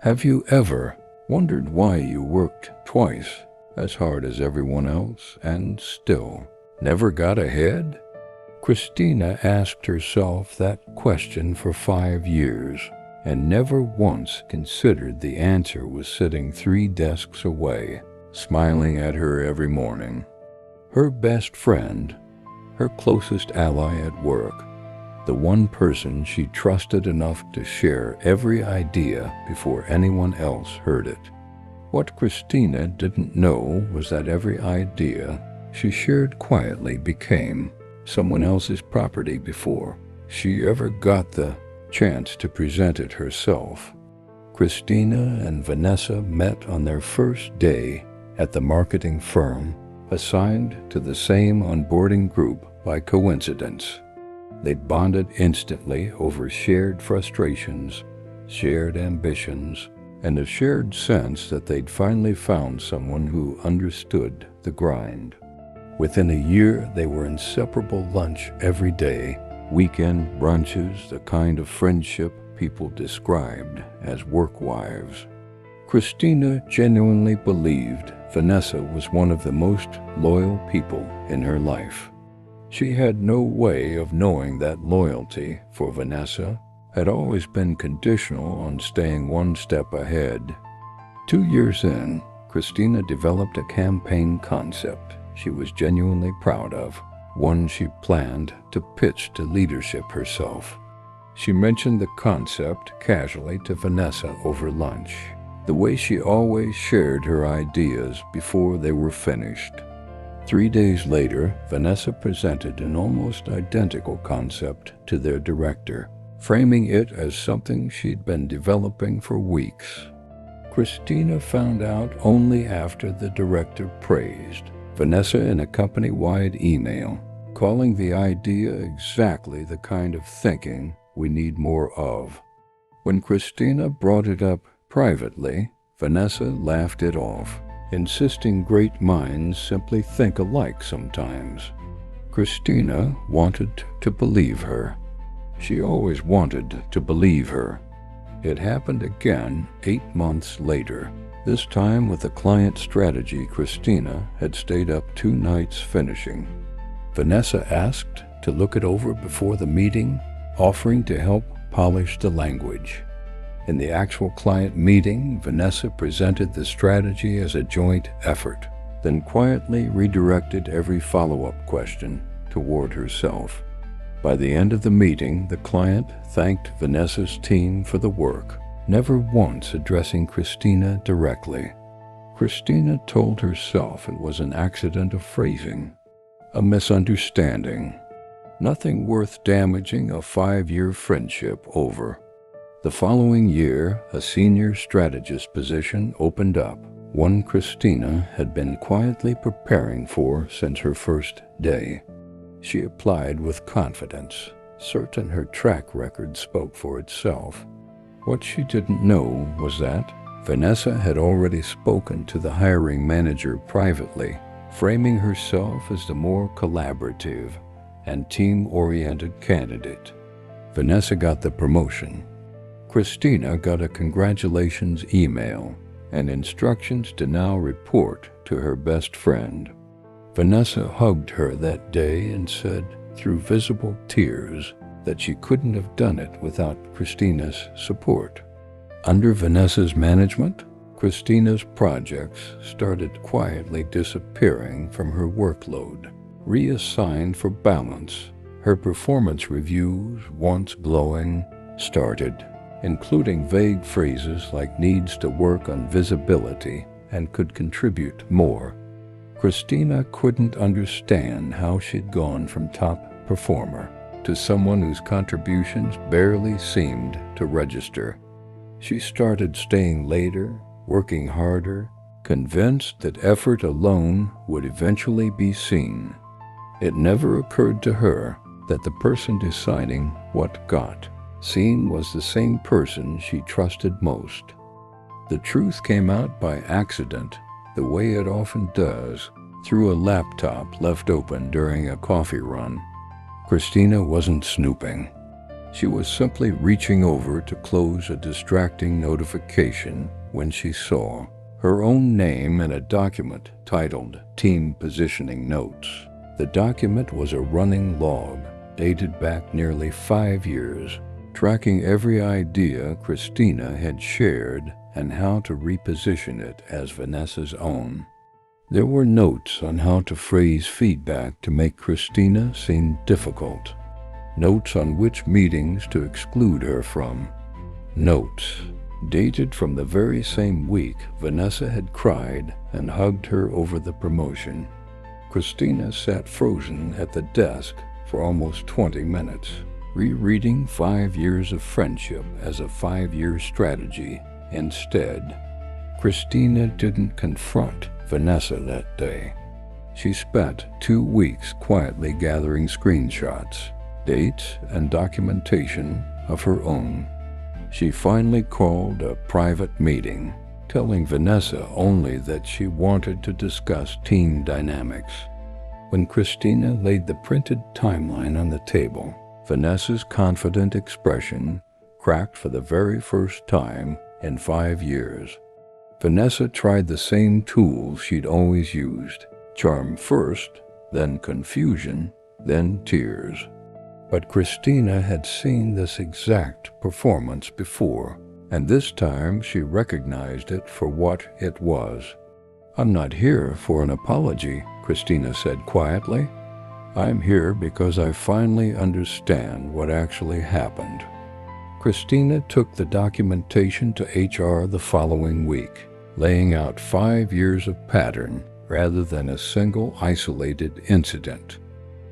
Have you ever wondered why you worked twice as hard as everyone else and still never got ahead? Christina asked herself that question for 5 years and never once considered the answer was sitting 3 desks away, smiling at her every morning. Her best friend, her closest ally at work, the one person she trusted enough to share every idea before anyone else heard it. What Christina didn't know was that every idea she shared quietly became someone else's property before she ever got the chance to present it herself. Christina and Vanessa met on their first day at the marketing firm assigned to the same onboarding group by coincidence. They'd bonded instantly over shared frustrations, shared ambitions, and a shared sense that they'd finally found someone who understood the grind. Within a year, they were inseparable lunch every day, weekend brunches, the kind of friendship people described as work wives. Christina genuinely believed Vanessa was one of the most loyal people in her life. She had no way of knowing that loyalty for Vanessa had always been conditional on staying one step ahead. 2 years in, Christina developed a campaign concept she was genuinely proud of, one she planned to pitch to leadership herself. She mentioned the concept casually to Vanessa over lunch, the way she always shared her ideas before they were finished. 3 days later, Vanessa presented an almost identical concept to their director, framing it as something she'd been developing for weeks. Christina found out only after the director praised Vanessa in a company-wide email, calling the idea exactly the kind of thinking we need more of. When Christina brought it up privately, Vanessa laughed it off, insisting great minds simply think alike sometimes. Christina wanted to believe her. She always wanted to believe her. It happened again 8 months later, this time with a client strategy Christina had stayed up 2 nights finishing. Vanessa asked to look it over before the meeting, offering to help polish the language. In the actual client meeting, Vanessa presented the strategy as a joint effort, then quietly redirected every follow-up question toward herself. By the end of the meeting, the client thanked Vanessa's team for the work, never once addressing Christina directly. Christina told herself it was an accident of phrasing, a misunderstanding, nothing worth damaging a 5-year friendship over. The following year, a senior strategist position opened up, one Christina had been quietly preparing for since her first day. She applied with confidence, certain her track record spoke for itself. What she didn't know was that Vanessa had already spoken to the hiring manager privately, framing herself as the more collaborative and team-oriented candidate. Vanessa got the promotion. Christina got a congratulations email and instructions to now report to her best friend. Vanessa hugged her that day and said, through visible tears, that she couldn't have done it without Christina's support. Under Vanessa's management, Christina's projects started quietly disappearing from her workload. Reassigned for balance, her performance reviews, once glowing, started, including vague phrases like needs to work on visibility and could contribute more. Christina couldn't understand how she'd gone from top performer to someone whose contributions barely seemed to register. She started staying later, working harder, convinced that effort alone would eventually be seen. It never occurred to her that the person deciding what got seen was the same person she trusted most. The truth came out by accident, the way it often does, through a laptop left open during a coffee run. Christina wasn't snooping. She was simply reaching over to close a distracting notification when she saw her own name in a document titled Team Positioning Notes. The document was a running log dated back nearly 5 years, tracking every idea Christina had shared and how to reposition it as Vanessa's own. There were notes on how to phrase feedback to make Christina seem difficult, notes on which meetings to exclude her from, notes dated from the very same week Vanessa had cried and hugged her over the promotion. Christina sat frozen at the desk for almost 20 minutes, rereading 5 years of friendship as a 5-year strategy. Instead, Christina didn't confront Vanessa that day. She spent 2 weeks quietly gathering screenshots, dates, and documentation of her own. She finally called a private meeting, telling Vanessa only that she wanted to discuss team dynamics. When Christina laid the printed timeline on the table, Vanessa's confident expression cracked for the very first time in 5 years. Vanessa tried the same tools she'd always used: charm first, then confusion, then tears. But Christina had seen this exact performance before, and this time she recognized it for what it was. "I'm not here for an apology," Christina said quietly. "I'm here because I finally understand what actually happened." Christina took the documentation to HR the following week, laying out 5 years of pattern rather than a single isolated incident.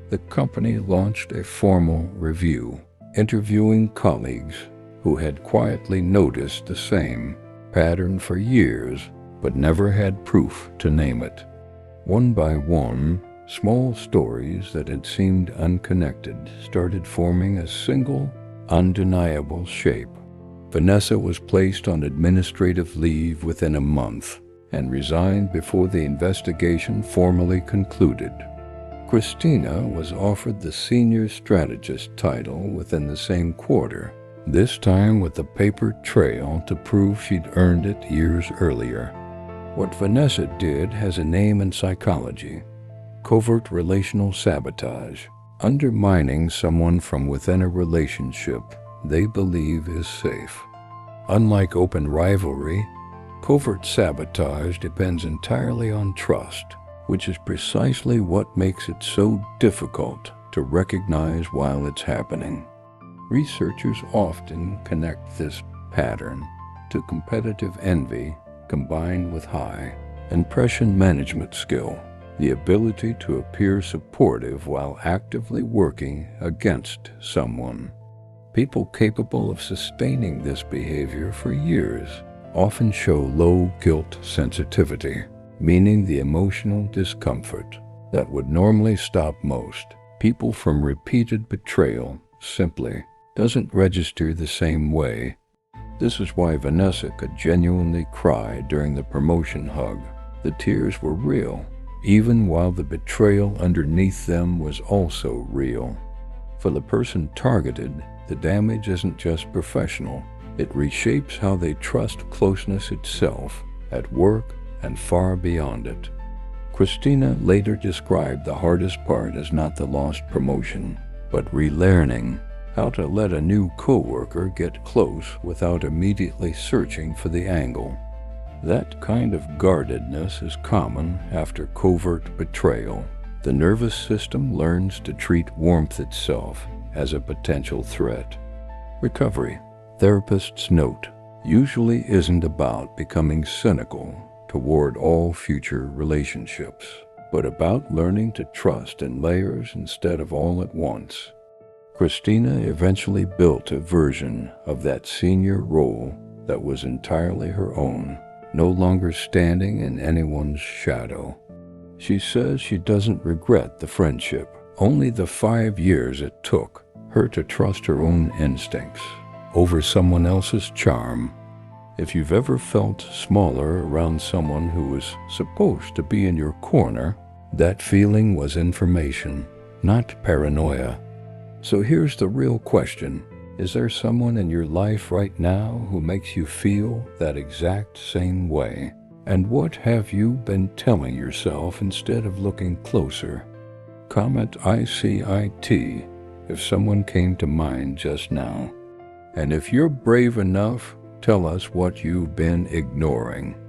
The company launched a formal review, interviewing colleagues who had quietly noticed the same pattern for years but never had proof to name it. One by one, small stories that had seemed unconnected started forming a single, undeniable shape. Vanessa was placed on administrative leave within a month and resigned before the investigation formally concluded. Christina was offered the senior strategist title within the same quarter, this time with a paper trail to prove she'd earned it years earlier. What Vanessa did has a name in psychology: covert relational sabotage, undermining someone from within a relationship they believe is safe. Unlike open rivalry, covert sabotage depends entirely on trust, which is precisely what makes it so difficult to recognize while it's happening. Researchers often connect this pattern to competitive envy combined with high impression management skill, the ability to appear supportive while actively working against someone. People capable of sustaining this behavior for years often show low guilt sensitivity, meaning the emotional discomfort that would normally stop most people from repeated betrayal simply doesn't register the same way. This is why Vanessa could genuinely cry during the promotion hug. The tears were real, even while the betrayal underneath them was also real. For the person targeted, the damage isn't just professional. It reshapes how they trust closeness itself, at work and far beyond it. Christina later described the hardest part as not the lost promotion, but relearning how to let a new coworker get close without immediately searching for the angle. That kind of guardedness is common after covert betrayal. The nervous system learns to treat warmth itself as a potential threat. Recovery, therapists note, usually isn't about becoming cynical toward all future relationships, but about learning to trust in layers instead of all at once. Christina eventually built a version of that senior role that was entirely her own, no longer standing in anyone's shadow. She says she doesn't regret the friendship, only the 5 years it took her to trust her own instincts over someone else's charm. If you've ever felt smaller around someone who was supposed to be in your corner, that feeling was information, not paranoia. So here's the real question. Is there someone in your life right now who makes you feel that exact same way? And what have you been telling yourself instead of looking closer? Comment ICIT if someone came to mind just now. And if you're brave enough, tell us what you've been ignoring.